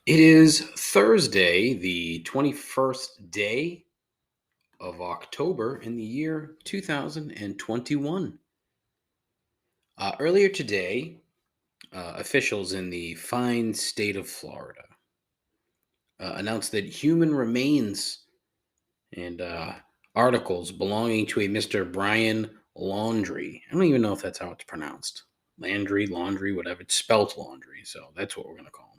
It is Thursday, the 21st day of October in the year 2021. Earlier today, officials in the fine state of Florida announced that human remains and articles belonging to a Mr. Brian Laundrie. I don't even know if that's how it's pronounced. Landry, laundry, whatever. It's spelt laundry, so that's what we're going to call him.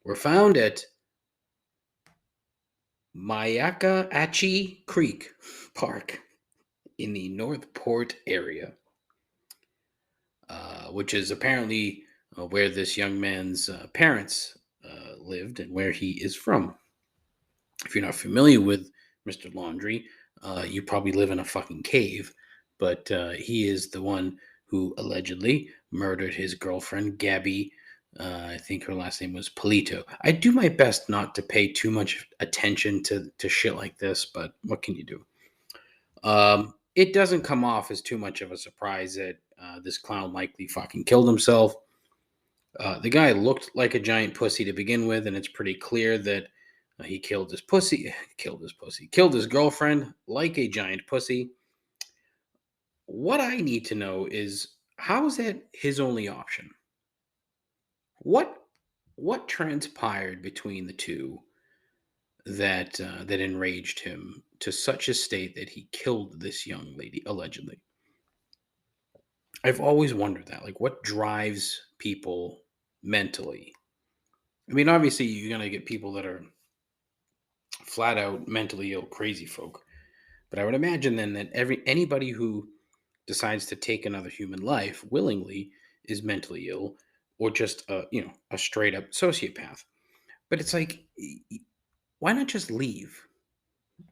Were found at Mayakaachi Creek Park in the Northport area, which is apparently where this young man's parents lived and where he is from. If you're not familiar with Mr. Laundry, you probably live in a fucking cave, but he is the one who allegedly murdered his girlfriend, Gabby. I think her last name was Polito. I do my best not to pay too much attention to shit like this, but what can you do? It doesn't come off as too much of a surprise that this clown likely fucking killed himself. The guy looked like a giant pussy to begin with, and it's pretty clear that he killed his pussy, killed his girlfriend like a giant pussy. What I need to know is how is that his only option? What what transpired between the two that enraged him to such a state that he killed this young lady allegedly? I've always wondered that. Like, what drives people mentally? I mean, obviously, you're going to get people that are flat out mentally ill, crazy folk. But I would imagine then that anybody who decides to take another human life willingly is mentally ill or just a straight up sociopath. But it's like, why not just leave?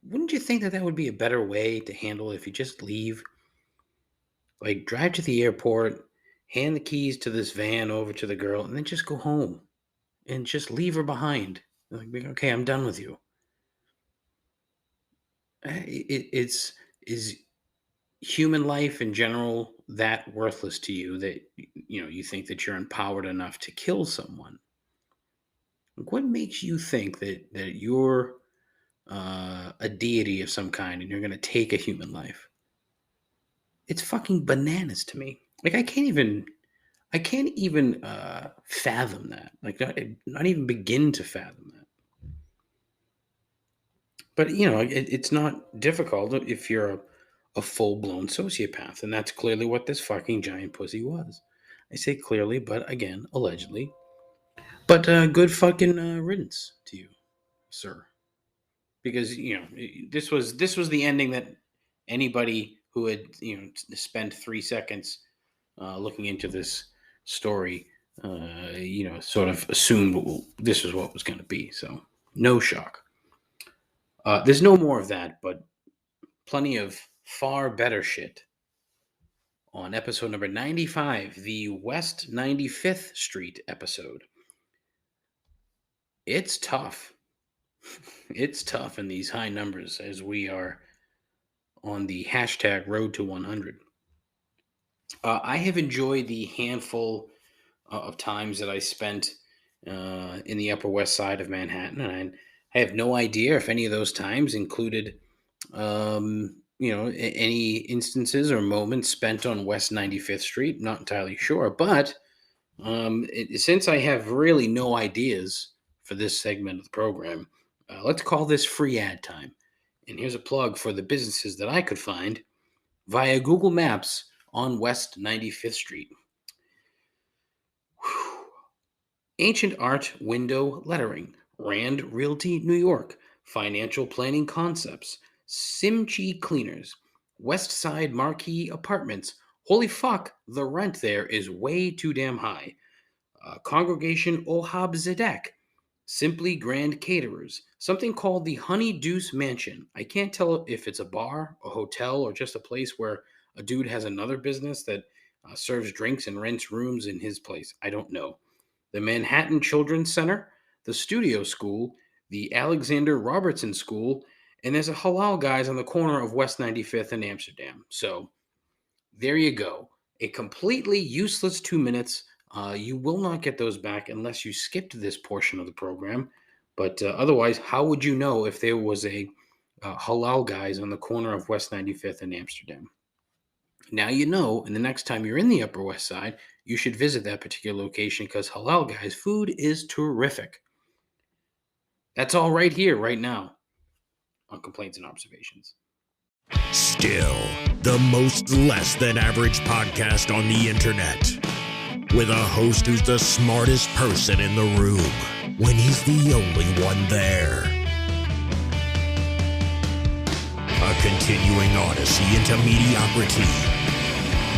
Wouldn't you think that that would be a better way to handle it if you just leave? Like, drive to the airport, hand the keys to this van over to the girl, and then just go home and just leave her behind. Like, okay, I'm done with you. It's is human life in general that worthless to you that you think that you're empowered enough to kill someone? Like, what makes you think that you're a deity of some kind and you're going to take a human life? It's fucking bananas to me. Like, I can't even fathom that. Like, not even begin to fathom that. But it's not difficult if you're a full blown sociopath, and that's clearly what this fucking giant pussy was. I say clearly, but again, allegedly. But good fucking riddance to you, sir, because this was the ending that anybody who had spent 3 seconds looking into this story, sort of assumed this was what was going to be. So no shock. There's no more of that, but plenty of far better shit on episode number 95, the West 95th Street episode. It's tough. It's tough in these high numbers as we are on the hashtag road to 100. I have enjoyed the handful of times that I spent in the Upper West Side of Manhattan, and I have no idea if any of those times included any instances or moments spent on West 95th Street. Not entirely sure, but since I have really no ideas for this segment of the program, let's call this free ad time. And here's a plug for the businesses that I could find via Google Maps on West 95th Street. Whew. Ancient Art Window Lettering, Rand Realty New York, Financial Planning Concepts, Simchi Cleaners, West Side Marquee Apartments. Holy fuck, the rent there is way too damn high. Congregation Ohab Zedek, Simply Grand Caterers, something called the Honey Deuce Mansion. I can't tell if it's a bar, a hotel, or just a place where a dude has another business that serves drinks and rents rooms in his place. I don't know. The Manhattan Children's Center, the Studio School, the Alexander Robertson School, and there's a Halal Guys on the corner of West 95th and Amsterdam. So there you go. A completely useless 2 minutes You will not get those back unless you skipped this portion of the program. But otherwise, how would you know if there was a halal guys on the corner of West 95th in Amsterdam? Now you know, and the next time you're in the Upper West Side, you should visit that particular location because halal guys food is terrific. That's all right here, right now, on Complaints and Observations. Still, the most less than average podcast on the internet. With a host who's the smartest person in the room when he's the only one there. A continuing odyssey into mediocrity.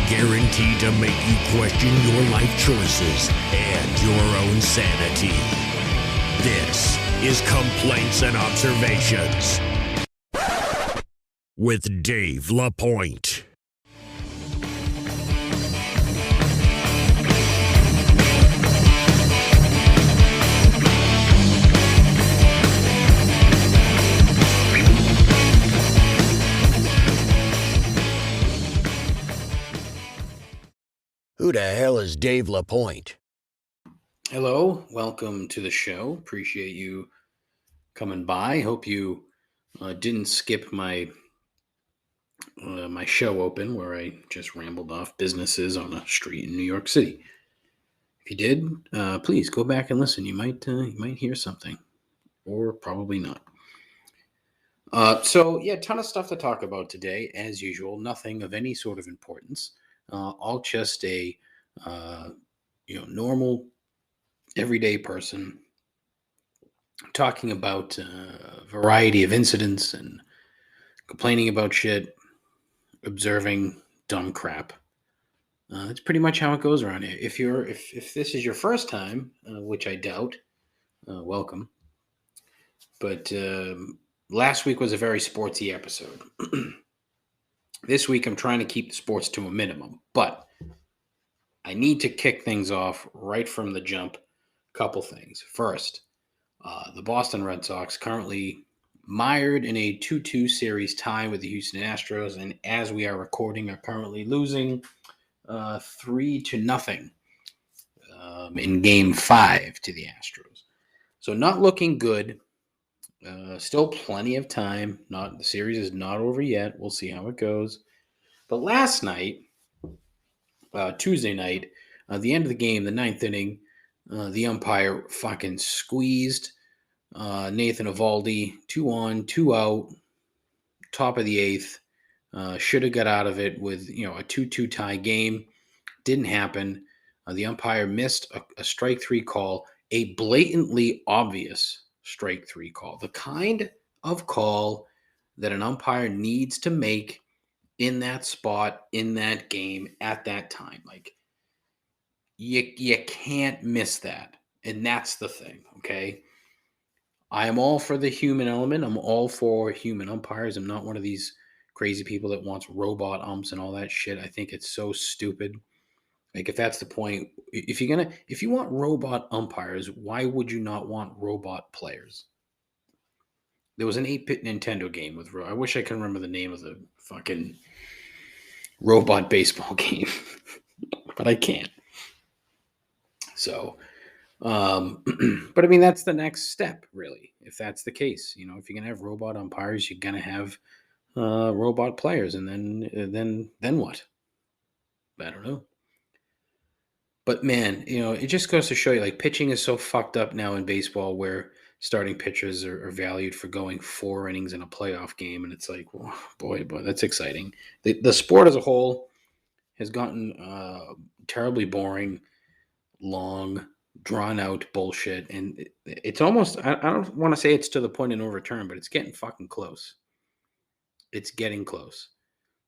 Guaranteed to make you question your life choices and your own sanity. This is Complaints and Observations with Dave LaPointe. Who the hell is Dave LaPointe? Hello, welcome to the show. Appreciate you coming by. Hope you didn't skip my show open where I just rambled off businesses on a street in New York City. If you did, please go back and listen. You might hear something, or probably not. So yeah, ton of stuff to talk about today, as usual. Nothing of any sort of importance. All just a normal, everyday person talking about a variety of incidents and complaining about shit, observing dumb crap. That's pretty much how it goes around here. If this is your first time, which I doubt, welcome. But last week was a very sportsy episode. This week I'm trying to keep the sports to a minimum, but I need to kick things off right from the jump. Couple things. First, the Boston Red Sox currently mired in a 2-2 series tie with the Houston Astros, and as we are recording, are currently losing 3-0 in Game 5 to the Astros. So not looking good. Still plenty of time. The series is not over yet. We'll see how it goes. But last night, Tuesday night, the end of the game, the ninth inning, the umpire fucking squeezed Nathan Eovaldi 2 on, 2 out, top of the eighth. Should have got out of it with a 2-2 tie game. Didn't happen. The umpire missed a strike 3 call, a blatantly obvious strike 3 call, the kind of call that an umpire needs to make in that spot, in that game, at that time. Like, you can't miss that. And that's the thing, okay? I am all for the human element. I'm all for human umpires. I'm not one of these crazy people that wants robot umps and all that shit. I think it's so stupid. Like, if that's the point, if you want robot umpires, why would you not want robot players? There was an 8-bit Nintendo game with, I wish I could remember the name of the fucking robot baseball game, but I can't. So, but I mean, that's the next step, really. If that's the case, if you're going to have robot umpires, you're going to have robot players, and then what? I don't know. But man, it just goes to show you, like, pitching is so fucked up now in baseball where starting pitchers are valued for going 4 innings in a playoff game. And it's like, oh, boy, that's exciting. The sport as a whole has gotten terribly boring, long, drawn out bullshit. And it's almost, I don't want to say it's to the point of no return, but it's getting fucking close. It's getting close.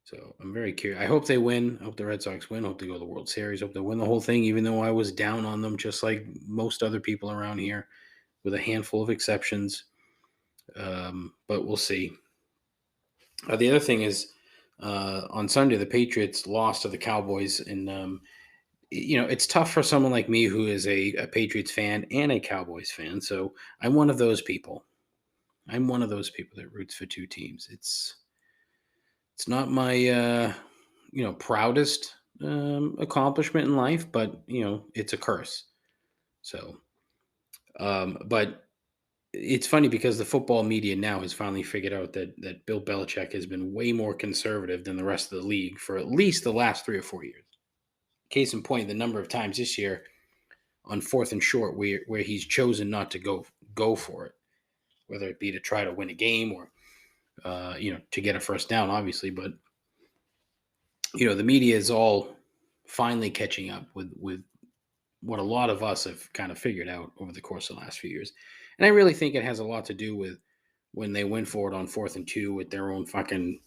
So I'm very curious. I hope they win. I hope the Red Sox win. I hope they go to the World Series. I hope they win the whole thing, even though I was down on them, just like most other people around here, with a handful of exceptions. But we'll see. The other thing is, on Sunday, the Patriots lost to the Cowboys. And, it's tough for someone like me who is a Patriots fan and a Cowboys fan. So I'm one of those people. I'm one of those people that roots for 2 teams. It's not my, proudest accomplishment in life, but it's a curse. So, but it's funny because the football media now has finally figured out that Bill Belichick has been way more conservative than the rest of the league for at least the last 3 or 4 years. Case in point, the number of times this year on fourth and short where he's chosen not to go for it, whether it be to try to win a game or to get a first down, obviously. But the media is all finally catching up with what a lot of us have kind of figured out over the course of the last few years. And I really think it has a lot to do with when they went for it on 4th and 2 with their own fucking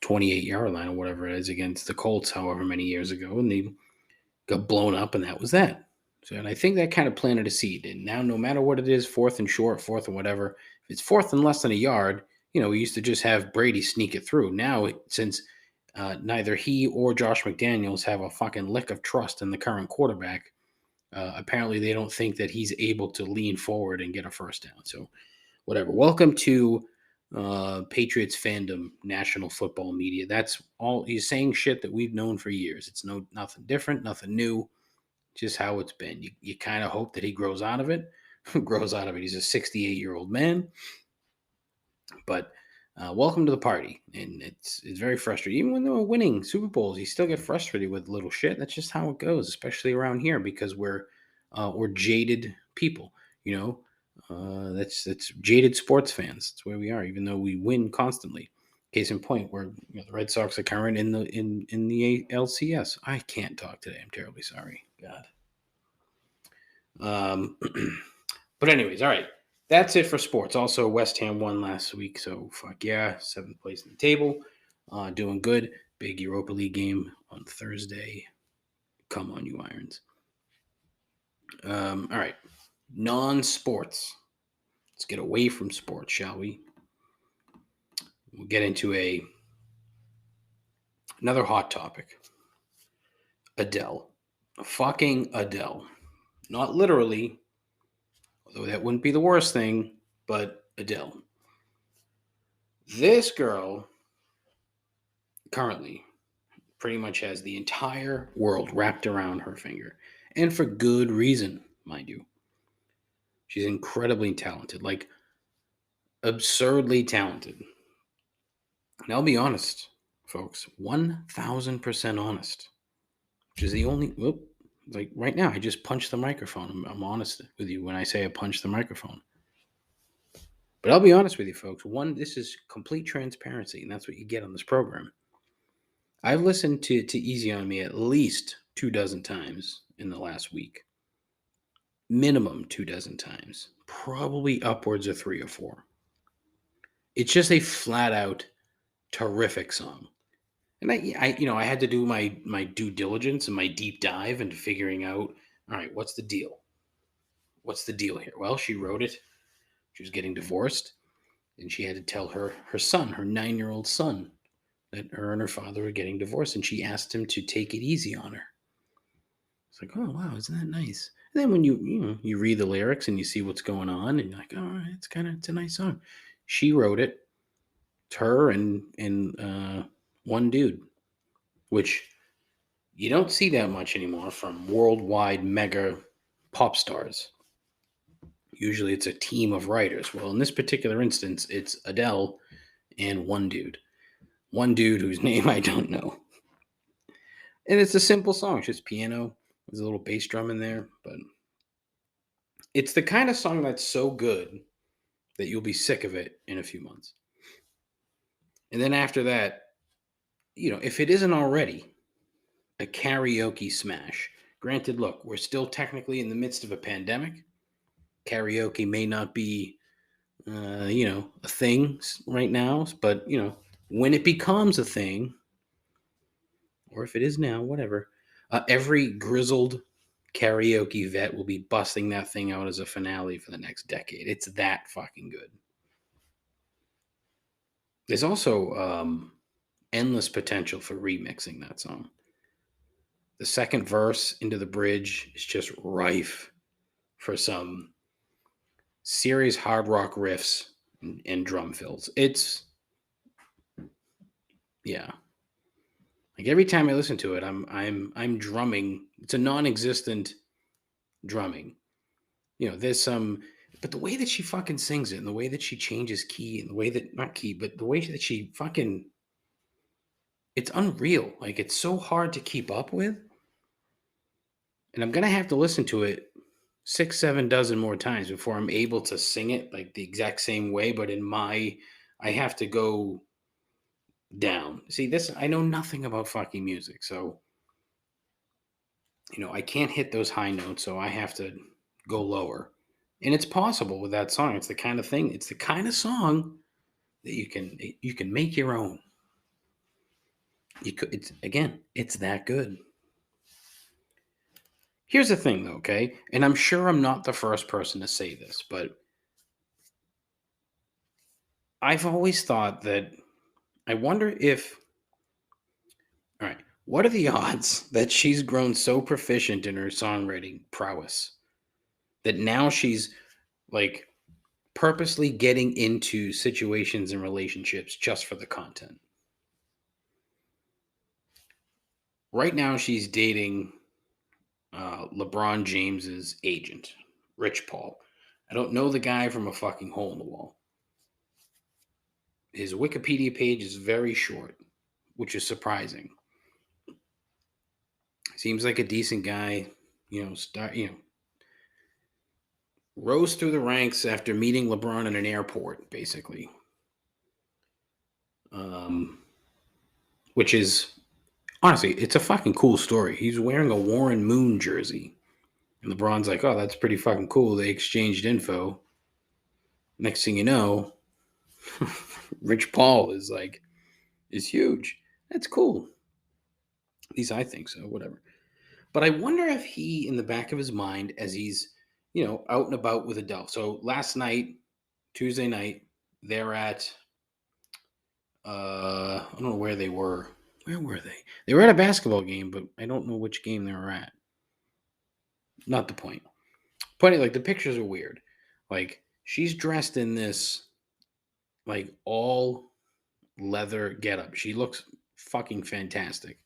28-yard line or whatever it is against the Colts, however many years ago, and they got blown up, and that was that. So, and I think that kind of planted a seed. And now, no matter what it is, fourth and short, fourth and whatever, if it's fourth and less than a yard, we used to just have Brady sneak it through. Now, since neither he or Josh McDaniels have a fucking lick of trust in the current quarterback, apparently they don't think that he's able to lean forward and get a first down. So, whatever. Welcome to Patriots fandom, national football media. That's all. He's saying shit that we've known for years. It's nothing different, nothing new. Just how it's been. You kind of hope that he grows out of it. Grows out of it. He's a 68-year-old man. But welcome to the party. And it's very frustrating. Even when they were winning Super Bowls, you still get frustrated with little shit. That's just how it goes, especially around here because we're jaded people. That's jaded sports fans. That's where we are, even though we win constantly. Case in point, where the Red Sox are current in the LCS. I can't talk today. I'm terribly sorry. God. But anyways, all right. That's it for sports. Also, West Ham won last week, so fuck yeah, 7th place in the table, doing good. Big Europa League game on Thursday. Come on, you Irons. All right, non-sports. Let's get away from sports, shall we? We'll get into another hot topic. Adele. Fucking Adele. Not literally, although that wouldn't be the worst thing, but Adele. This girl currently pretty much has the entire world wrapped around her finger. And for good reason, mind you. She's incredibly talented, like absurdly talented. And I'll be honest, folks, 1000% honest, which is the only, like right now, I just punched the microphone. I'm honest with you when I say I punched the microphone. But I'll be honest with you, folks. This is complete transparency, and that's what you get on this program. I've listened to Easy on Me at least 24 times in the last week. Minimum 24 times. Probably upwards of 3 or 4. It's just a flat out terrific song. And I had to do my due diligence and my deep dive into figuring out, all right, what's the deal? What's the deal here? Well, she wrote it. She was getting divorced, and she had to tell her son, her 9-year-old son, that her and her father were getting divorced, and she asked him to take it easy on her. It's like, oh wow, isn't that nice? And then when you read the lyrics and you see what's going on, and you're like, all right, it's a nice song. She wrote it. It's her and one dude, which you don't see that much anymore from worldwide mega pop stars. Usually it's a team of writers. Well, in this particular instance, it's Adele and one dude. One dude whose name I don't know. And it's a simple song. It's just piano. There's a little bass drum in there. But it's the kind of song that's so good that you'll be sick of it in a few months. And then after that, if it isn't already a karaoke smash. Granted, look, we're still technically in the midst of a pandemic. Karaoke may not be, a thing right now, but, when it becomes a thing, or if it is now, whatever, every grizzled karaoke vet will be busting that thing out as a finale for the next decade. It's that fucking good. There's also endless potential for remixing that song. The second verse into the bridge is just rife for some serious hard rock riffs and drum fills. I Like every time I listen to it, I'm drumming. It's a non-existent drumming. There's some, but the way that she fucking sings it, and the way that she changes key, and the way that not key, but the way that she fucking, it's unreal. Like it's so hard to keep up with, and I'm gonna have to listen to it 6, 7 dozen more times before I'm able to sing it like the exact same way. But I have to go down. See, this, I know nothing about fucking music, so I can't hit those high notes, so I have to go lower. And it's possible with that song. It's the kind of thing. It's the kind of song that you can make your own. You could. It's again. It's that good. Here's the thing, though. Okay, and I'm sure I'm not the first person to say this, but I've always thought that I wonder if. All right, what are the odds that she's grown so proficient in her songwriting prowess that now she's like purposely getting into situations and relationships just for the content? Right now, she's dating LeBron James's agent, Rich Paul. I don't know the guy from a fucking hole in the wall. His Wikipedia page is very short, which is surprising. Seems like a decent guy, rose through the ranks after meeting LeBron in an airport, basically. Which is honestly, it's a fucking cool story. He's wearing a Warren Moon jersey, and LeBron's like, "Oh, that's pretty fucking cool." They exchanged info. Next thing you know, Rich Paul is huge. That's cool. At least I think so. Whatever. But I wonder if he, in the back of his mind, as he's out and about with Adele. So last night, Tuesday night, they're at I don't know where they were. Where were they? They were at a basketball game, but I don't know which game they were at. Not the point. Point is, like, the pictures are weird. Like she's dressed in this like all leather getup. She looks fucking fantastic.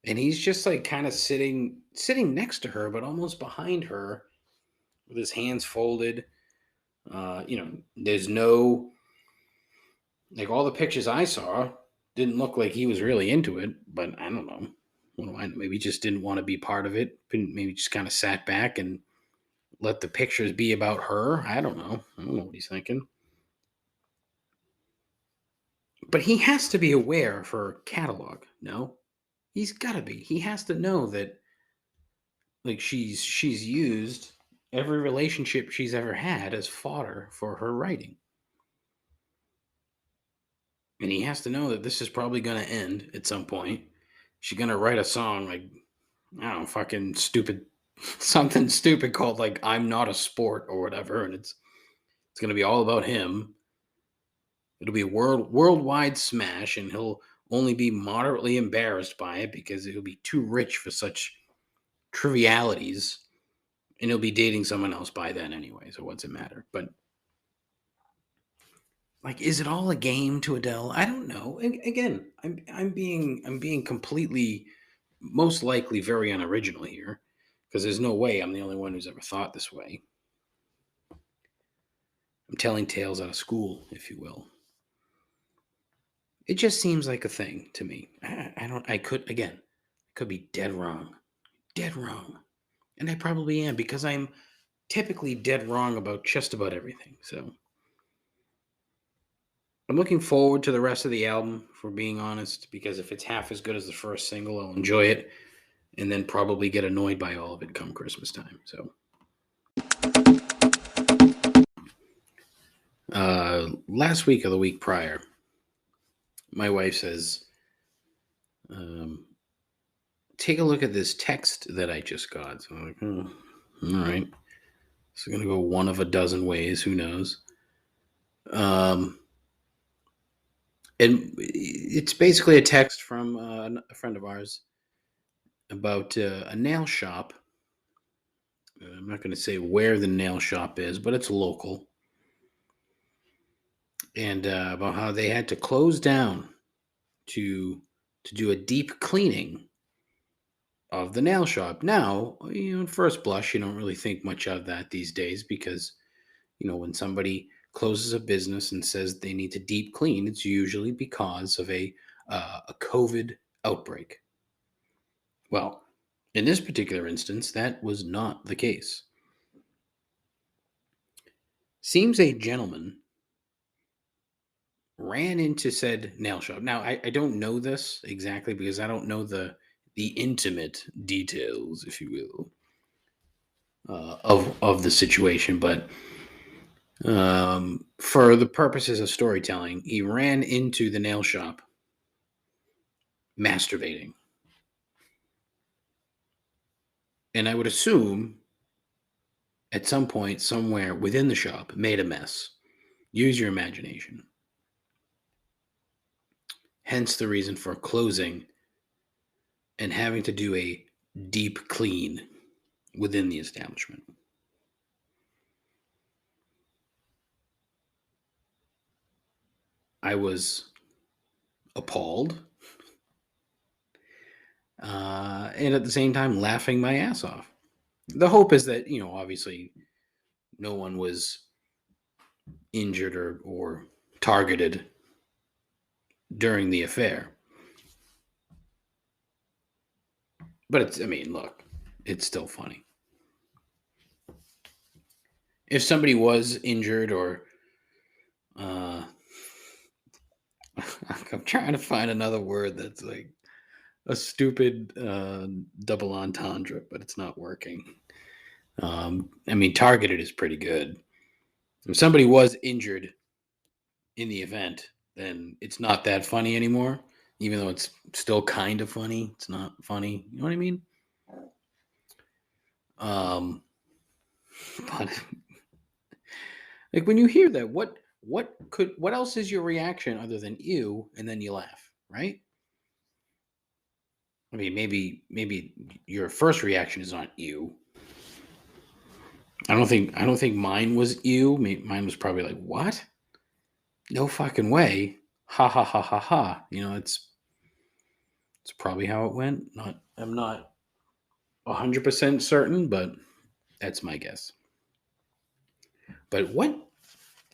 And he's just like kind of sitting next to her, but almost behind her with his hands folded. There's no, like, all the pictures I saw didn't look like he was really into it, but I don't know. What do I know? Maybe he just didn't want to be part of it. Maybe just kind of sat back and let the pictures be about her. I don't know. I don't know what he's thinking. But he has to be aware of her catalog. No, he's got to be. He has to know that, like, she's used every relationship she's ever had as fodder for her writing. And he has to know that this is probably going to end at some point. She's going to write a song like, I don't know, fucking stupid, something stupid called like "I'm Not a Sport" or whatever, and it's going to be all about him. It'll be a worldwide smash, and he'll only be moderately embarrassed by it because he'll be too rich for such trivialities, and he'll be dating someone else by then anyway. So what's it matter? But, like, is it all a game to Adele? I don't know. Again, I'm being completely, most likely very unoriginal here, because there's no way I'm the only one who's ever thought this way. I'm telling tales out of school, if you will. It just seems like a thing to me. I could be dead wrong. Dead wrong. And I probably am, because I'm typically dead wrong about just about everything. So I'm looking forward to the rest of the album, if we're being honest, because if it's half as good as the first single, I'll enjoy it and then probably get annoyed by all of it come Christmas time. So last week or the week prior, my wife says, take a look at this text that I just got. So I'm like, all right. It's going to go one of a dozen ways. Who knows? And it's basically a text from a friend of ours about a nail shop. I'm not going to say where the nail shop is, but it's local. And about how they had to close down to to do a deep cleaning of the nail shop. Now, at first blush, you don't really think much of that these days because, when somebody closes a business and says they need to deep clean, it's usually because of a COVID outbreak. Well, in this particular instance, that was not the case. Seems a gentleman ran into said nail shop. Now, I don't know this exactly because I don't know the intimate details, if you will, of the situation. But for the purposes of storytelling, he ran into the nail shop masturbating, and I would assume at some point somewhere within the shop made a mess. Use your imagination. Hence the reason for closing and having to do a deep clean within the establishment. I was appalled and at the same time laughing my ass off. The hope is that, obviously no one was injured or targeted during the affair. But look, it's still funny. If somebody was injured or I'm trying to find another word that's like a stupid double entendre, but it's not working. Targeted is pretty good. If somebody was injured in the event, then it's not that funny anymore. Even though it's still kind of funny, it's not funny. You know what I mean? But like when you hear that, what else is your reaction other than ew, and then you laugh, right? Maybe your first reaction is not ew. I don't think mine was ew. Mine was probably like, what? No fucking way. Ha ha ha ha ha. It's probably how it went. I'm not 100% certain, but that's my guess. But what?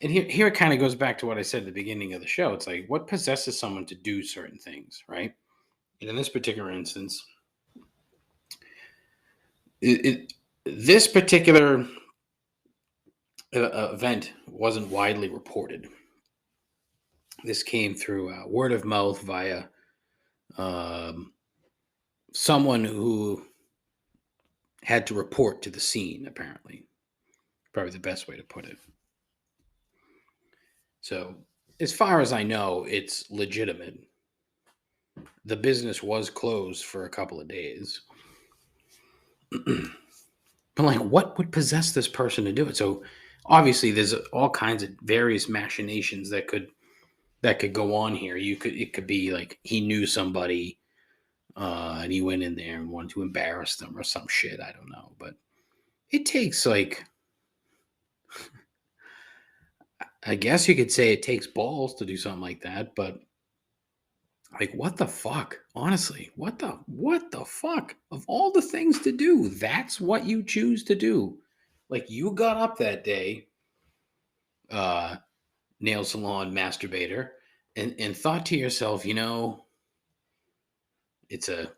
And here it kind of goes back to what I said at the beginning of the show. It's like, what possesses someone to do certain things, right? And in this particular instance, this particular event wasn't widely reported. This came through word of mouth via someone who had to report to the scene, apparently. Probably the best way to put it. So, as far as I know, it's legitimate. The business was closed for a couple of days. But like, what would possess this person to do it? So obviously there's all kinds of various machinations that could go on here. It could be like he knew somebody and he went in there and wanted to embarrass them or some shit. I don't know. But it takes like, I guess you could say it takes balls to do something like that, but like, what the fuck? Honestly, what the fuck? Of all the things to do, that's what you choose to do. Like, you got up that day, nail salon masturbator, and thought to yourself, it's a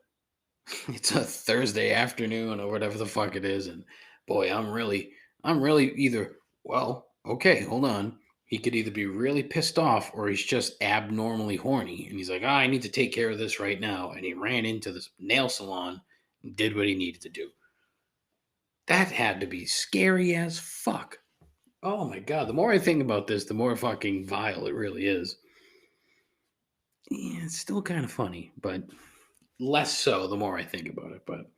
it's a Thursday afternoon or whatever the fuck it is, and boy, I'm really either, well, okay, hold on. He could either be really pissed off or he's just abnormally horny. And he's like, I need to take care of this right now. And he ran into this nail salon and did what he needed to do. That had to be scary as fuck. Oh my God. The more I think about this, the more fucking vile it really is. Yeah, it's still kind of funny, but less so the more I think about it. But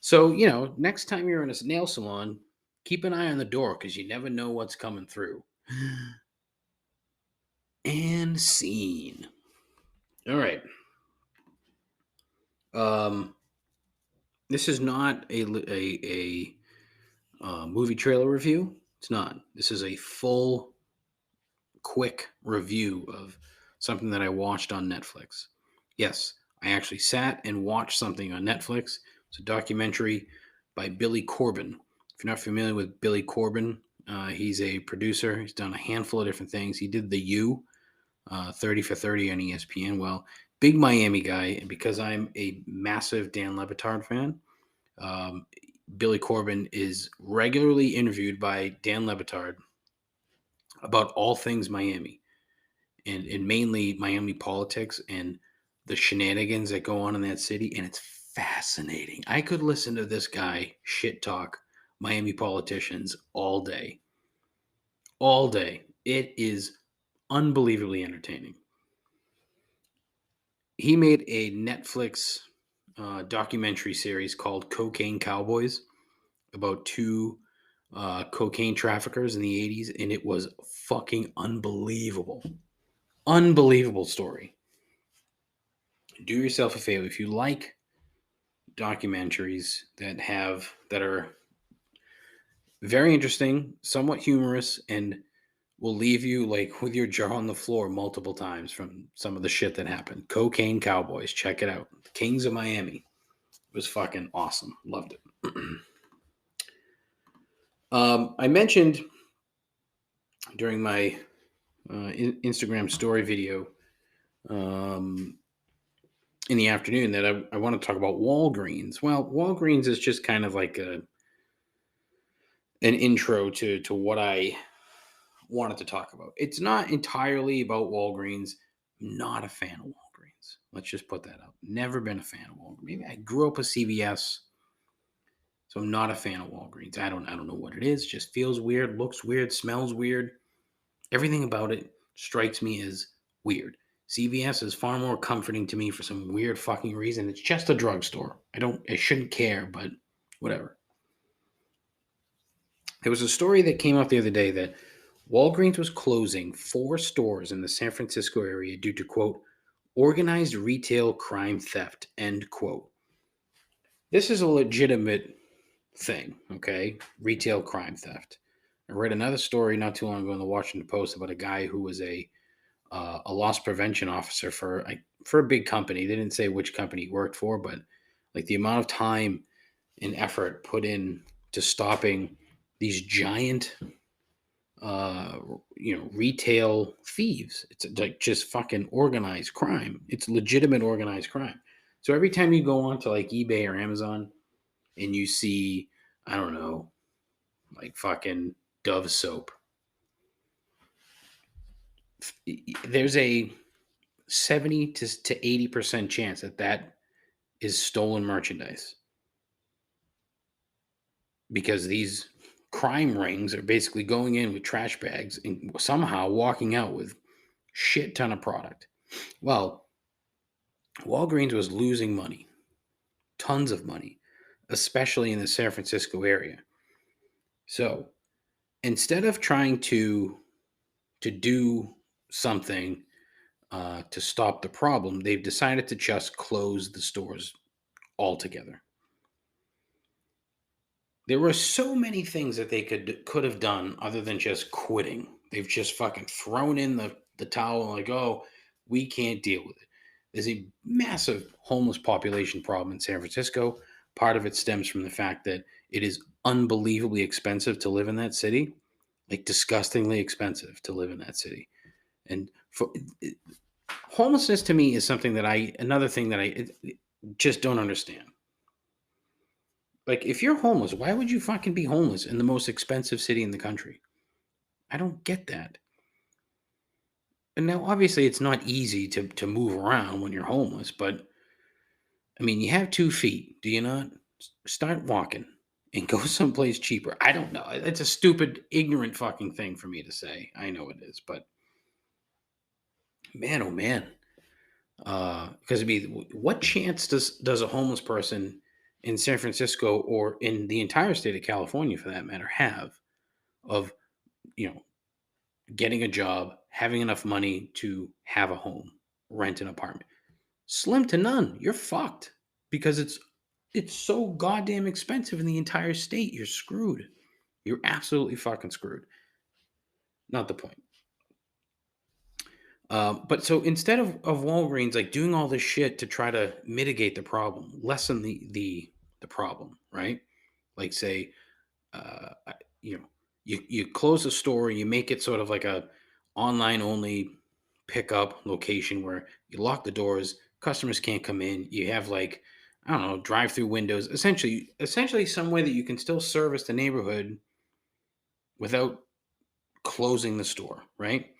so, next time you're in a nail salon, keep an eye on the door because you never know what's coming through. And scene. All right. This is not a movie trailer review. It's not. This is a full, quick review of something that I watched on Netflix. Yes, I actually sat and watched something on Netflix. It's a documentary by Billy Corben. If you're not familiar with Billy Corben, he's a producer. He's done a handful of different things. He did The U, 30 for 30 on ESPN. Well, big Miami guy. And because I'm a massive Dan Levitard fan, um, Billy Corben is regularly interviewed by Dan Levitard about all things Miami and mainly Miami politics and the shenanigans that go on in that city. And it's fascinating. I could listen to this guy shit talk Miami politicians all day. All day. It is unbelievably entertaining. He made a Netflix documentary series called Cocaine Cowboys about two cocaine traffickers in the 80s, and it was fucking unbelievable. Unbelievable story. Do yourself a favor if you like documentaries that are very interesting, somewhat humorous, and will leave you like with your jaw on the floor multiple times from some of the shit that happened. Cocaine Cowboys, check it out. Kings of Miami. It was fucking awesome. Loved it. I mentioned during my Instagram story video in the afternoon that I want to talk about Walgreens. Well, Walgreens is just kind of like an intro to what I wanted to talk about. It's not entirely about Walgreens. I'm not a fan of Walgreens. Let's just put that out. Never been a fan of Walgreens. Maybe I grew up with CVS, so I'm not a fan of Walgreens. I don't know what it is. Just feels weird, looks weird, smells weird. Everything about it strikes me as weird. CVS is far more comforting to me for some weird fucking reason. It's just a drugstore. I shouldn't care, but whatever. There was a story that came out the other day that Walgreens was closing 4 stores in the San Francisco area due to, quote, organized retail crime theft, end quote. This is a legitimate thing, okay? Retail crime theft. I read another story not too long ago in the Washington Post about a guy who was a loss prevention officer for a big company. They didn't say which company he worked for, but like the amount of time and effort put in to stopping these giant retail thieves. It's like just fucking organized crime. It's legitimate organized crime. So every time you go on to like eBay or Amazon and you see, I don't know, like fucking Dove soap, there's a 70 to 80% chance that is stolen merchandise because these crime rings are basically going in with trash bags and somehow walking out with shit ton of product. Well, Walgreens was losing money, tons of money, especially in the San Francisco area. So instead of trying to do something to stop the problem, they've decided to just close the stores altogether. There were so many things that they could have done other than just quitting. They've just fucking thrown in the towel like, oh, we can't deal with it. There's a massive homeless population problem in San Francisco. Part of it stems from the fact that it is unbelievably expensive to live in that city, like disgustingly expensive to live in that city. And homelessness to me is something that another thing that I just don't understand. Like, if you're homeless, why would you fucking be homeless in the most expensive city in the country? I don't get that. And now, obviously, it's not easy to move around when you're homeless, but I mean, you have 2 feet. Do you not? Start walking and go someplace cheaper. I don't know. It's a stupid, ignorant fucking thing for me to say. I know it is, but man, oh man. Because I mean, what chance does a homeless person in San Francisco or in the entire state of California, for that matter, have of you know getting a job, having enough money to have a home, rent an apartment? Slim to none. You're fucked because it's so goddamn expensive in the entire state. You're screwed. You're absolutely fucking screwed. Not the point. But so instead of Walgreens like doing all this shit to try to mitigate the problem, lessen the problem, right? Like say, you know, you close a store, you make it sort of like a online only pickup location where you lock the doors, customers can't come in. You have like I don't know, drive through windows. Essentially, some way that you can still service the neighborhood without closing the store, right?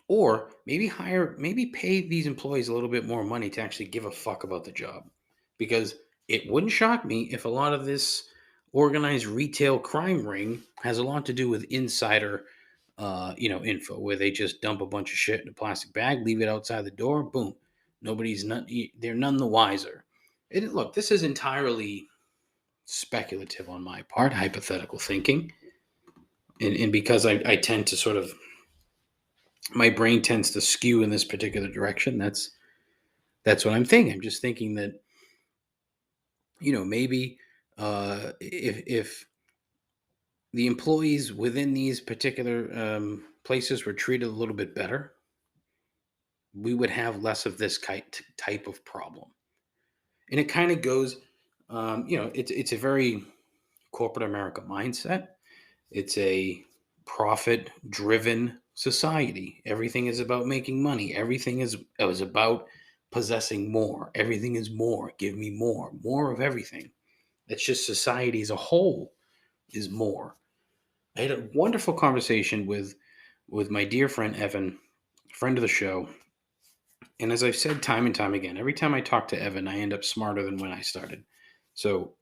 Or maybe pay these employees a little bit more money to actually give a fuck about the job. Because it wouldn't shock me if a lot of this organized retail crime ring has a lot to do with insider info where they just dump a bunch of shit in a plastic bag, leave it outside the door, boom. They're none the wiser. Look, this is entirely speculative on my part, hypothetical thinking. And because I tend to sort of my brain tends to skew in this particular direction. That's what I'm thinking. I'm just thinking that maybe if the employees within these particular places were treated a little bit better, we would have less of this type of problem. And it kind of goes, it's a very corporate America mindset. It's a profit driven society. Everything is about making money. Everything is about possessing more. Everything is more. Give me more of everything. It's just society as a whole is more. I had a wonderful conversation with my dear friend Evan, friend of the show. And as I've said time and time again, every time I talk to Evan, I end up smarter than when I started. So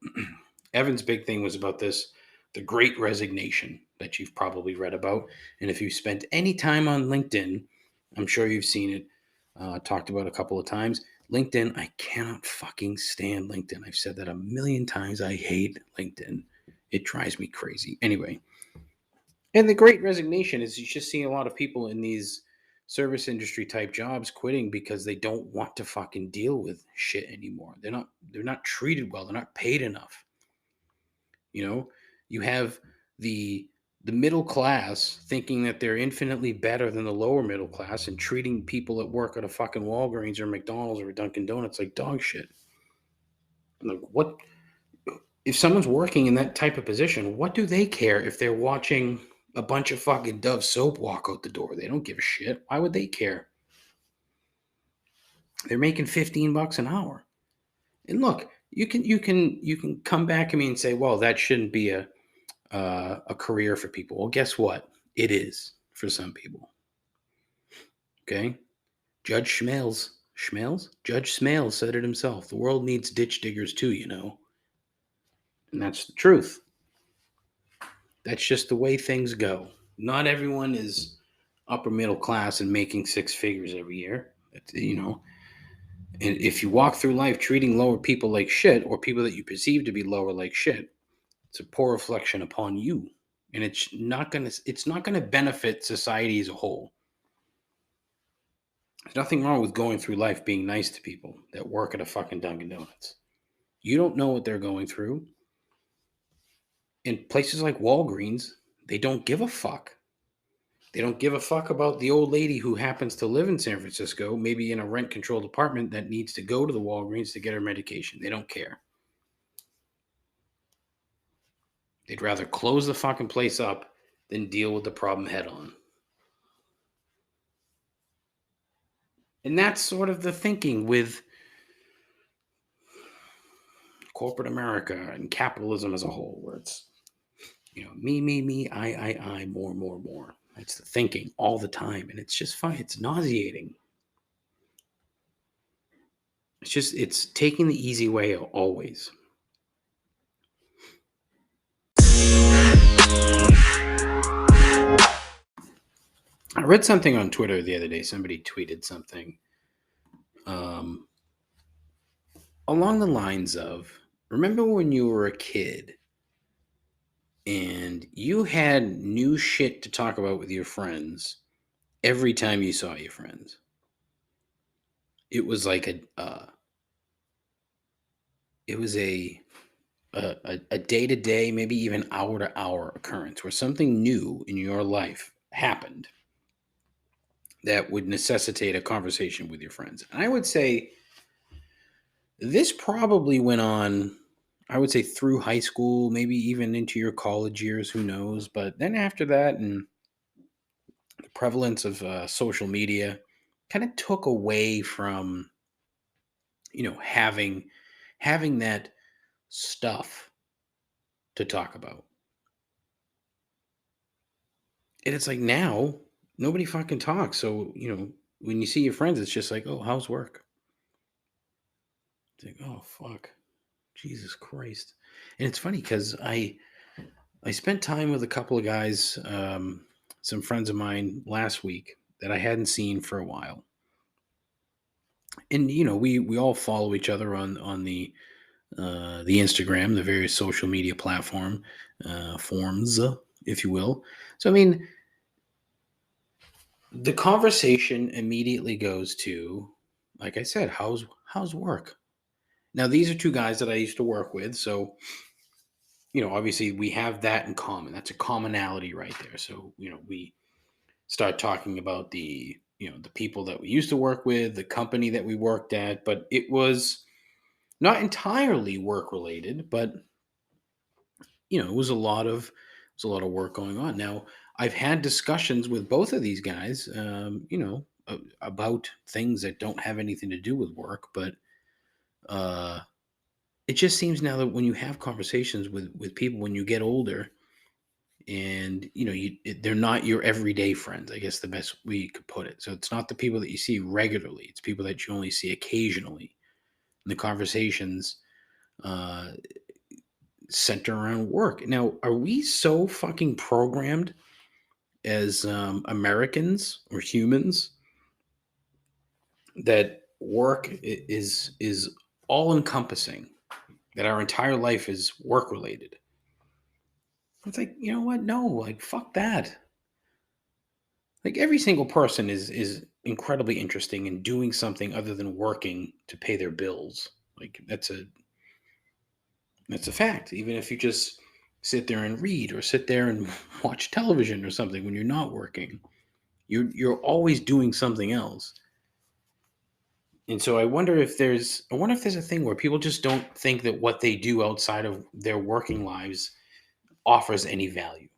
Evan's big thing was about the great resignation that you've probably read about. And if you've spent any time on LinkedIn, I'm sure you've seen it talked about a couple of times. LinkedIn, I cannot fucking stand LinkedIn. I've said that a million times. I hate LinkedIn. It drives me crazy. Anyway, and the great resignation is you just see a lot of people in these service industry type jobs quitting because they don't want to fucking deal with shit anymore. They're not treated well. They're not paid enough. You know, you have the middle class thinking that they're infinitely better than the lower middle class and treating people that work at a fucking Walgreens or McDonald's or Dunkin' Donuts like dog shit. Like what if someone's working in that type of position, what do they care if they're watching a bunch of fucking Dove soap walk out the door? They don't give a shit. Why would they care? They're making $15 an hour. And look, you can come back at me and say, well, that shouldn't be a career for people. Well, guess what? It is for some people. Okay? Judge Smales said it himself. The world needs ditch diggers too, And that's the truth. That's just the way things go. Not everyone is upper middle class and making six figures every year. And if you walk through life treating lower people like shit, or people that you perceive to be lower like shit, it's a poor reflection upon you. And it's not gonna benefit society as a whole. There's nothing wrong with going through life being nice to people that work at a fucking Dunkin' Donuts. You don't know what they're going through. In places like Walgreens, they don't give a fuck. They don't give a fuck about the old lady who happens to live in San Francisco, maybe in a rent controlled apartment that needs to go to the Walgreens to get her medication. They don't care. They'd rather close the fucking place up than deal with the problem head on. And that's sort of the thinking with corporate America and capitalism as a whole, where it's, me, I, more. That's the thinking all the time. And it's just fine. It's nauseating. It's taking the easy way always. I read something on Twitter the other day. Somebody tweeted something um, along the lines of, remember when you were a kid and you had new shit to talk about with your friends every time you saw your friends? It was like it was a day to day, maybe even hour to hour occurrence where something new in your life happened. that would necessitate a conversation with your friends. And I would say this probably went on, I would say, through high school, maybe even into your college years, who knows. But then after that, and the prevalence of social media kind of took away from, having that stuff to talk about. And it's like now nobody fucking talks. So, when you see your friends, it's just like, oh, how's work? It's like, oh, fuck. Jesus Christ. And it's funny because I spent time with a couple of guys, some friends of mine last week that I hadn't seen for a while. And we all follow each other on the Instagram, the various social media forms, if you will. So I mean, the conversation immediately goes to, like I said, how's work? Now these are two guys that I used to work with, so obviously we have that in common. That's a commonality right there. So we start talking about the people that we used to work with, the company that we worked at, but it was not entirely work related, but it was a lot of work going on. Now, I've had discussions with both of these guys, about things that don't have anything to do with work, but uh, it just seems now that when you have conversations with people when you get older, and they're not your everyday friends. I guess the best we could put it. So it's not the people that you see regularly; it's people that you only see occasionally. And the conversations uh, center around work. Now, are we so fucking programmed as Americans or humans that work is all encompassing? That our entire life is work related? It's like, you know what? No, like fuck that. Like every single person is incredibly interesting in doing something other than working to pay their bills. Like that's a fact. Even if you just sit there and read or sit there and watch television or something when you're not working, you're always doing something else. And so I wonder if there's a thing where people just don't think that what they do outside of their working lives offers any value.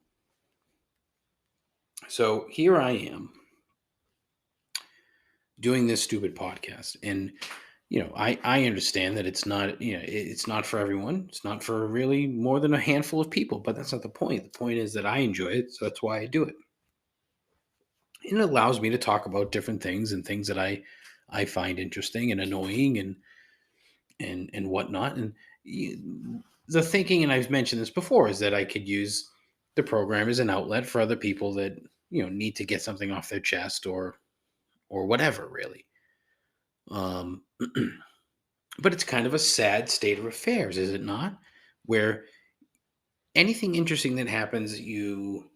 So here I am doing this stupid podcast, and I understand that it's not for everyone. It's not for really more than a handful of people, but that's not the point. The point is that I enjoy it, so that's why I do it. And it allows me to talk about different things and things that I find interesting and annoying and whatnot. And the thinking, and I've mentioned this before, is that I could use the program as an outlet for other people that need to get something off their chest or whatever, really. Um, but it's kind of a sad state of affairs, is it not? Where anything interesting that happens, you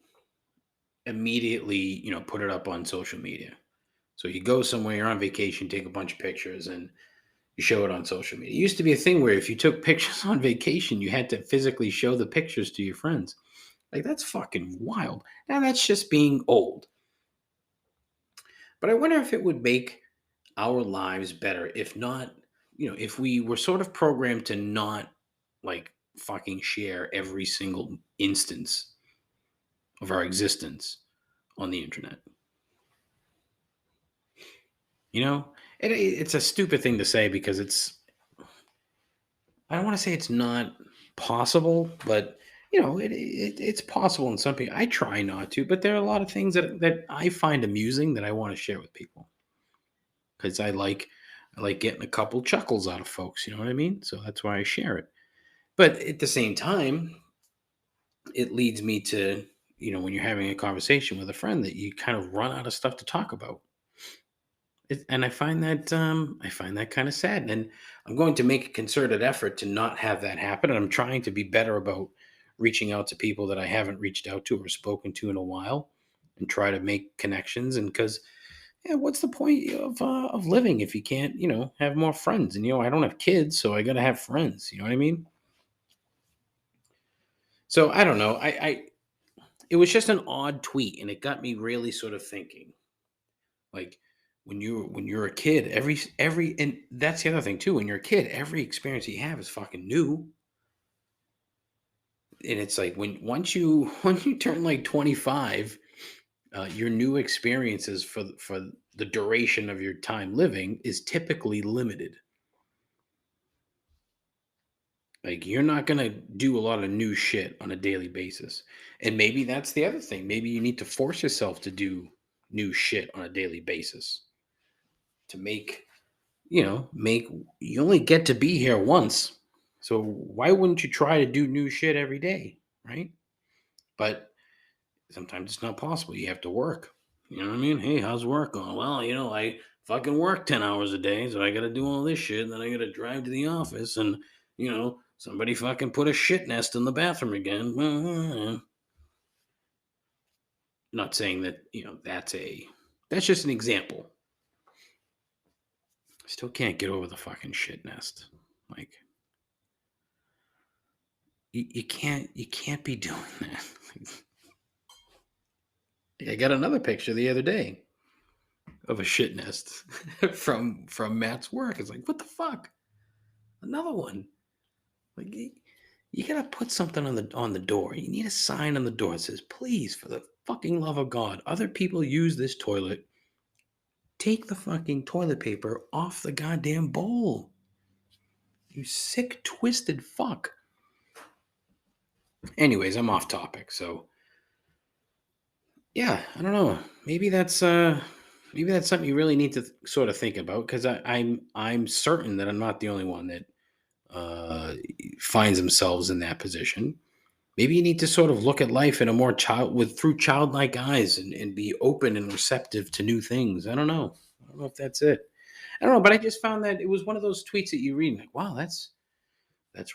immediately put it up on social media. So you go somewhere, you're on vacation, take a bunch of pictures, and you show it on social media. It used to be a thing where if you took pictures on vacation, you had to physically show the pictures to your friends. Like, that's fucking wild. Now, that's just being old. But I wonder if it would make our lives better if not, if we were sort of programmed to not like fucking share every single instance of our existence on the internet. You know, it's a stupid thing to say because I don't want to say it's not possible, but it's possible in some people. I try not to, but there are a lot of things that I find amusing that I want to share with people because I like getting a couple chuckles out of folks. You know what I mean? So that's why I share it. But at the same time, it leads me to when you're having a conversation with a friend that you kind of run out of stuff to talk about. And I find that kind of sad. And I'm going to make a concerted effort to not have that happen. And I'm trying to be better about reaching out to people that I haven't reached out to or spoken to in a while, and try to make connections. And because what's the point of living if you can't have more friends? And I don't have kids, so I got to have friends. You know what I mean? So I don't know. It was just an odd tweet, and it got me really sort of thinking. Like when you're a kid, every and that's the other thing too. When you're a kid, every experience you have is fucking new. And it's like when once you once you turn like 25, your new experiences for the duration of your time living is typically limited. Like you're not gonna do a lot of new shit on a daily basis. And maybe that's the other thing. Maybe you need to force yourself to do new shit on a daily basis to make you only get to be here once. So why wouldn't you try to do new shit every day, right? But sometimes it's not possible. You have to work. You know what I mean? Hey, how's work going? Well, I fucking work 10 hours a day, so I got to do all this shit. And then I got to drive to the office and, somebody fucking put a shit nest in the bathroom again. Not saying that, that's just an example. Still can't get over the fucking shit nest. Like, you can't be doing that. I got another picture the other day of a shit nest from Matt's work. It's like, what the fuck? Another one. Like you gotta put something on the door. You need a sign on the door that says, please, for the fucking love of God, other people use this toilet. Take the fucking toilet paper off the goddamn bowl. You sick, twisted fuck. Anyways, I'm off topic. So yeah, I don't know. Maybe that's something you really need to sort of think about because I'm certain that I'm not the only one that uh, finds themselves in that position. Maybe you need to sort of look at life in a more through childlike eyes and be open and receptive to new things. I don't know if that's it. I don't know, but I just found that it was one of those tweets that you read and like, wow, that's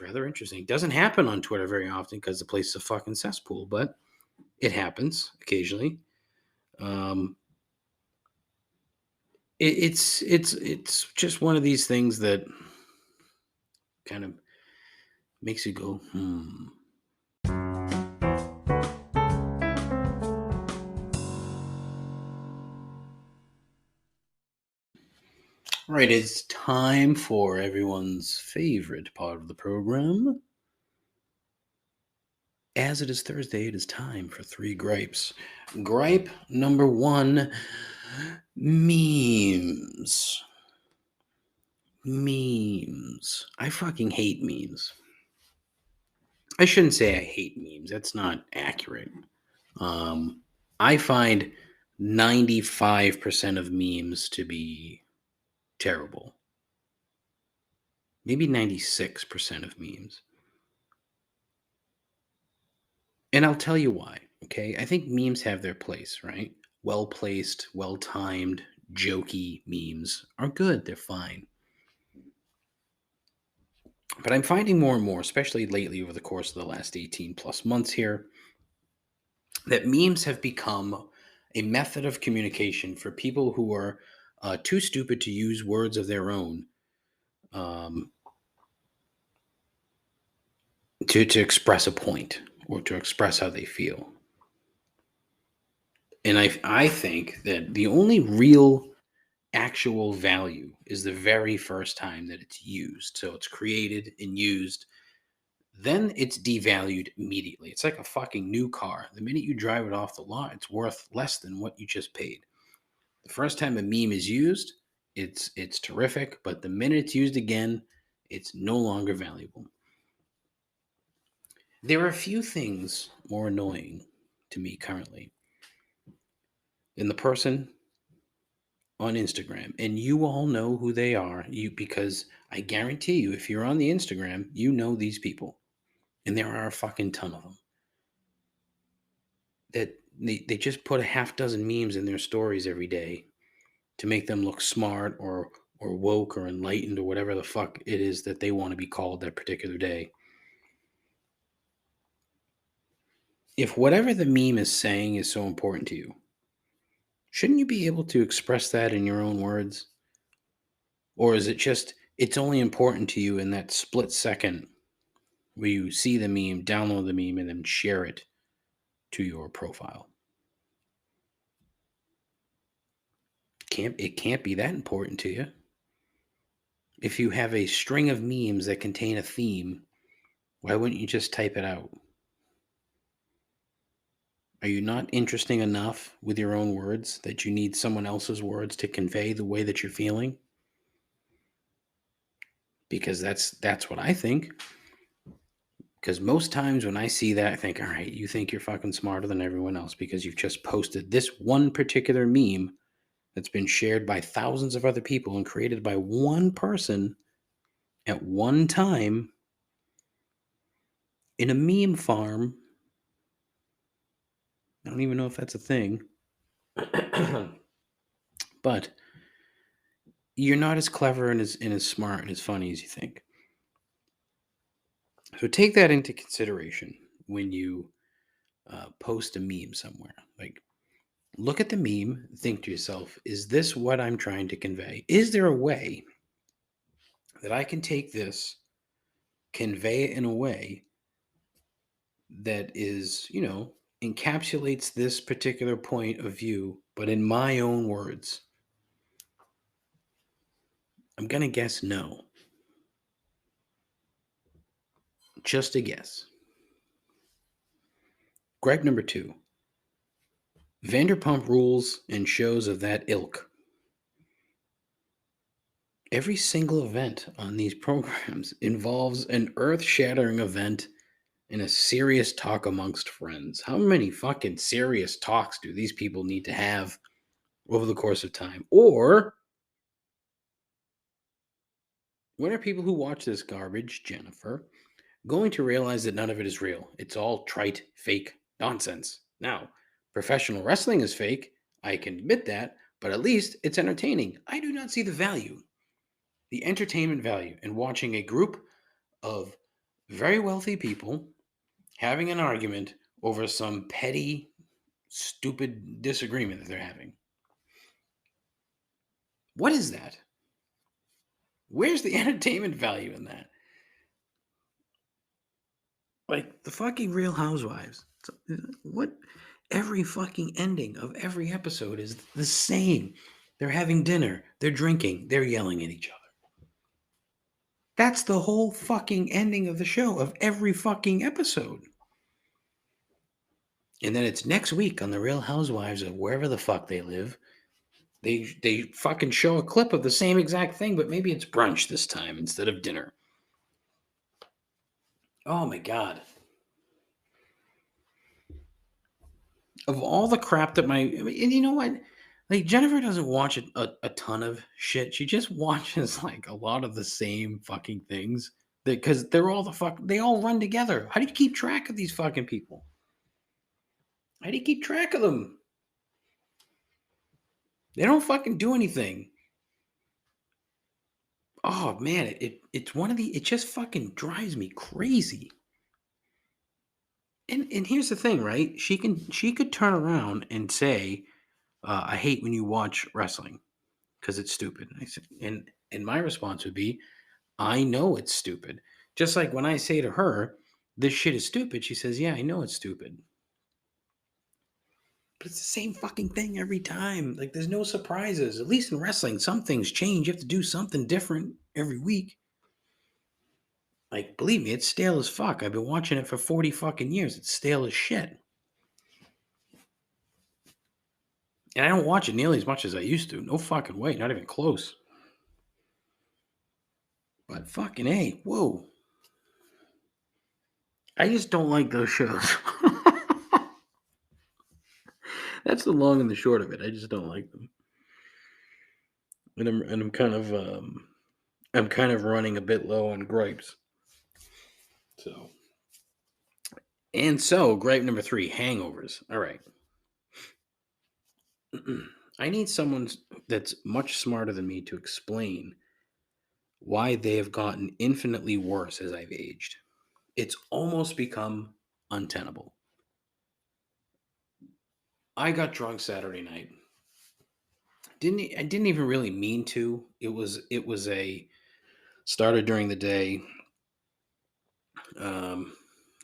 rather interesting. It doesn't happen on Twitter very often because the place is a fucking cesspool, but it happens occasionally. Um, it's just one of these things that kind of makes you go, hmm. All right, it's time for everyone's favorite part of the program. As it is Thursday, it is time for three gripes. Gripe number one, memes. Memes. I fucking hate memes. I shouldn't say I hate memes. That's not accurate. Um, I find 95% of memes to be terrible. Maybe 96% of memes. And I'll tell you why, okay? I think memes have their place, right? Well placed, well timed, jokey memes are good. They're fine. But I'm finding more and more, especially lately over the course of the last 18 plus months here, that memes have become a method of communication for people who are too stupid to use words of their own um, to express a point or to express how they feel. And I think that the only real actual value is the very first time that it's used. So it's created and used, then it's devalued immediately. It's like a fucking new car. The minute you drive it off the lot, it's worth less than what you just paid. The first time a meme is used, it's terrific, but the minute it's used again, it's no longer valuable. There are a few things more annoying to me currently than the person on Instagram, and you all know who they are. Because I guarantee you, if you're on the Instagram, you know these people, and there are a fucking ton of them. That they just put a half dozen memes in their stories every day to make them look smart or woke or enlightened or whatever the fuck it is that they want to be called that particular day. If whatever the meme is saying is so important to you, shouldn't you be able to express that in your own words? Or is it just it's only important to you in that split second where you see the meme, download the meme, and then share it to your profile? It can't be that important to you. If you have a string of memes that contain a theme, why wouldn't you just type it out? Are you not interesting enough with your own words that you need someone else's words to convey the way that you're feeling? Because that's what I think. Because most times when I see that, I think, all right, you think you're fucking smarter than everyone else because you've just posted this one particular meme that's been shared by thousands of other people and created by one person at one time in a meme farm. I don't even know if that's a thing. But you're not as clever and as smart and as funny as you think. So take that into consideration when you post a meme somewhere. Like, look at the meme, think to yourself, is this what I'm trying to convey? Is there a way that I can take this, convey it in a way that is, encapsulates this particular point of view, but in my own words? I'm going to guess no. Just a guess. Gripe number 2. Vanderpump Rules and shows of that ilk. Every single event on these programs involves an earth-shattering event and a serious talk amongst friends. How many fucking serious talks do these people need to have over the course of time? Or when are people who watch this garbage, Jennifer, going to realize that none of it is real? It's all trite, fake nonsense. Now, professional wrestling is fake. I can admit that, but at least it's entertaining. I do not see the entertainment value in watching a group of very wealthy people having an argument over some petty, stupid disagreement that they're having. What is that? Where's the entertainment value in that? Like the fucking Real Housewives. What? Every fucking ending of every episode is the same. They're having dinner, they're drinking, they're yelling at each other. That's the whole fucking ending of the show, of every fucking episode. And then it's next week on the Real Housewives of wherever the fuck they live. They fucking show a clip of the same exact thing, but maybe it's brunch this time instead of dinner. Oh my god. Of all the crap that and you know what? Like Jennifer doesn't watch a ton of shit. She just watches like a lot of the same fucking things. Because they all run together. How do you keep track of these fucking people? How do you keep track of them? They don't fucking do anything. Oh man, it's one of it just fucking drives me crazy. And here's the thing, right? She could turn around and say, I hate when you watch wrestling because it's stupid. I said, and my response would be, I know it's stupid. Just like when I say to her, this shit is stupid, she says, yeah, I know it's stupid. But it's the same fucking thing every time. Like there's no surprises. At least in wrestling, some things change. You have to do something different every week. Like, believe me, it's stale as fuck. I've been watching it for 40 fucking years. It's stale as shit. And I don't watch it nearly as much as I used to. No fucking way. Not even close. But fucking A, whoa. I just don't like those shows. That's the long and the short of it. I just don't like them. And I'm kind of running a bit low on gripes. So gripe number 3, hangovers. All right. I need someone that's much smarter than me to explain why they have gotten infinitely worse as I've aged. It's almost become untenable. I got drunk Saturday night. I didn't even really mean to. It was a started during the day.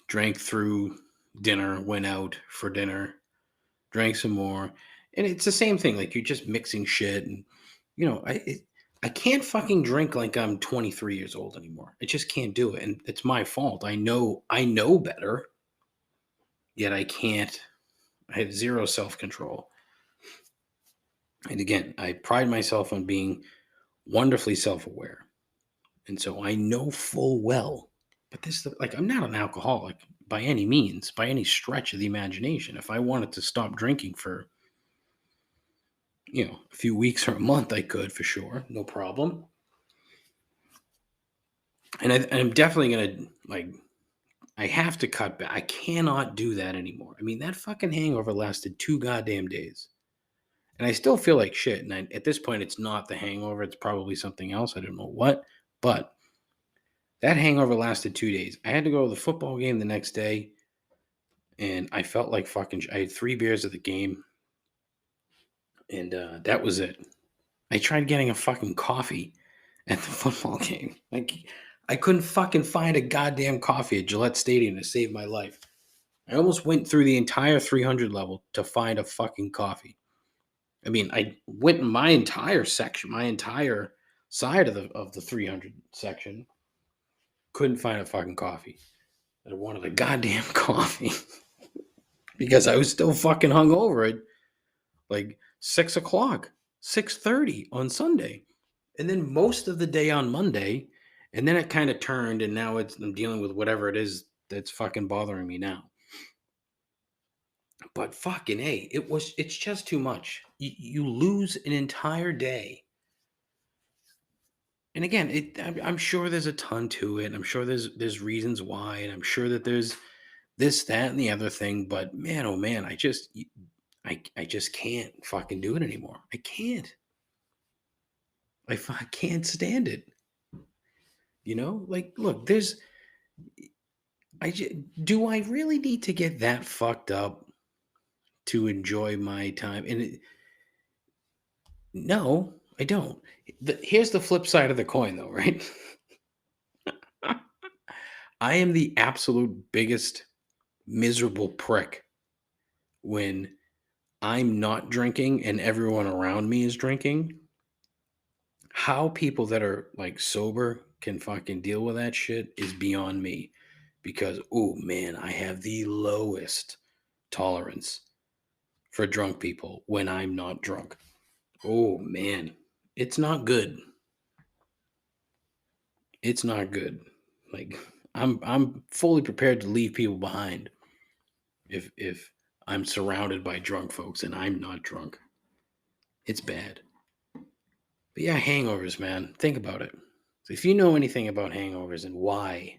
Drank through dinner, went out for dinner, drank some more, And it's the same thing. Like you're just mixing shit, and I can't fucking drink like I'm 23 years old anymore. I just can't do it, and it's my fault. I know better, yet I can't. I have zero self control. And again, I pride myself on being wonderfully self aware, and so I know full well. But like I'm not an alcoholic by any means, by any stretch of the imagination. If I wanted to stop drinking for a few weeks or a month, I could for sure, no problem. And I'm definitely gonna like. I have to cut back. I cannot do that anymore. I mean, that fucking hangover lasted 2 goddamn days, and I still feel like shit. And at this point, it's not the hangover; it's probably something else. I don't know what, but that hangover lasted 2 days. I had to go to the football game the next day, and I felt like fucking. I had 3 beers at the game, and that was it. I tried getting a fucking coffee at the football game. Like, I couldn't fucking find a goddamn coffee at Gillette Stadium to save my life. I almost went through the entire 300 level to find a fucking coffee. I mean, I went in my entire section, my entire side of the 300 section. Couldn't find a fucking coffee. I wanted a goddamn coffee because I was still fucking hungover at like 6 o'clock, 6:30 on Sunday, and then most of the day on Monday, and then it kind of turned, and now I'm dealing with whatever it is that's fucking bothering me now. But fucking A, it's just too much. You lose an entire day. And again, I'm sure there's a ton to it. I'm sure there's reasons why, and I'm sure that there's this, that, and the other thing. But man, oh man, I just can't fucking do it anymore. I can't. I can't stand it. Like, look, do I really need to get that fucked up to enjoy my time? No, I don't. Here's the flip side of the coin, though, right? I am the absolute biggest miserable prick when I'm not drinking and everyone around me is drinking. How people that are like sober can fucking deal with that shit is beyond me. Because, oh man, I have the lowest tolerance for drunk people when I'm not drunk. Oh man, it's not good. It's not good. Like I'm fully prepared to leave people behind if I'm surrounded by drunk folks and I'm not drunk. It's bad. But yeah, hangovers, man. Think about it. So if you know anything about hangovers and why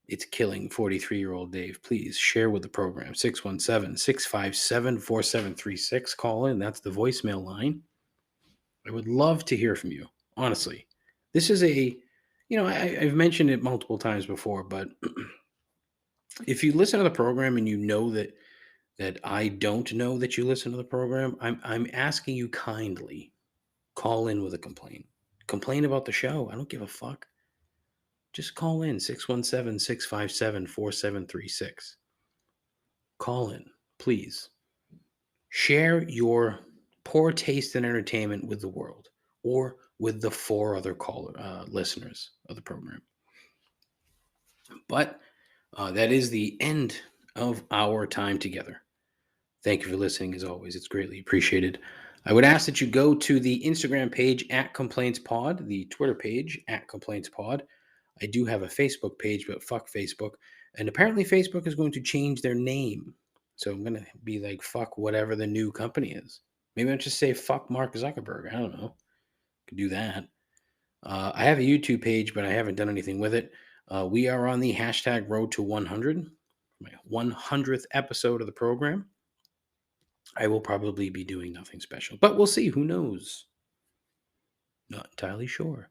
it's killing 43-year-old Dave, please share with the program. 617-657-4736. Call in. That's the voicemail line. I would love to hear from you. Honestly. This is I've mentioned it multiple times before, but if you listen to the program and you know that I don't know that you listen to the program, I'm asking you kindly, call in with a complaint. Complain about the show. I don't give a fuck. Just call in 617-657-4736. Call in, please. Share your poor taste in entertainment with the world or with the 4 other listeners of the program. But that is the end of our time together. Thank you for listening as always. It's greatly appreciated. I would ask that you go to the Instagram page at ComplaintsPod, the Twitter page at ComplaintsPod. I do have a Facebook page, but fuck Facebook. And apparently Facebook is going to change their name. So I'm going to be like, fuck whatever the new company is. Maybe I'll just say fuck Mark Zuckerberg. I don't know. Could do that. I have a YouTube page, but I haven't done anything with it. We are on the hashtag road to 100, my 100th episode of the program. I will probably be doing nothing special, but we'll see. Who knows? Not entirely sure.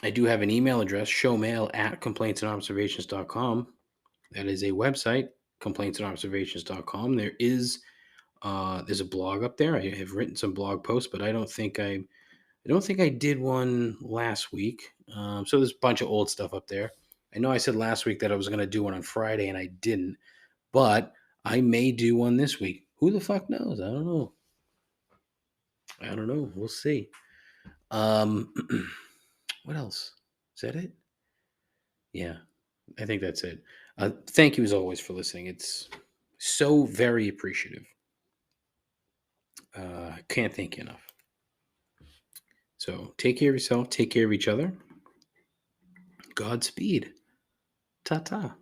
I do have an email address, showmail at complaintsandobservations.com. That is a website, complaintsandobservations.com. There's a blog up there. I have written some blog posts, but I don't think I did one last week. So there's a bunch of old stuff up there. I know I said last week that I was going to do one on Friday, and I didn't. But I may do one this week. Who the fuck knows? I don't know. I don't know. We'll see. Um, what else? Is that it? Yeah, I think that's it. Thank you as always for listening. It's so very appreciative. Can't thank you enough. So take care of yourself. Take care of each other. Godspeed. Ta ta.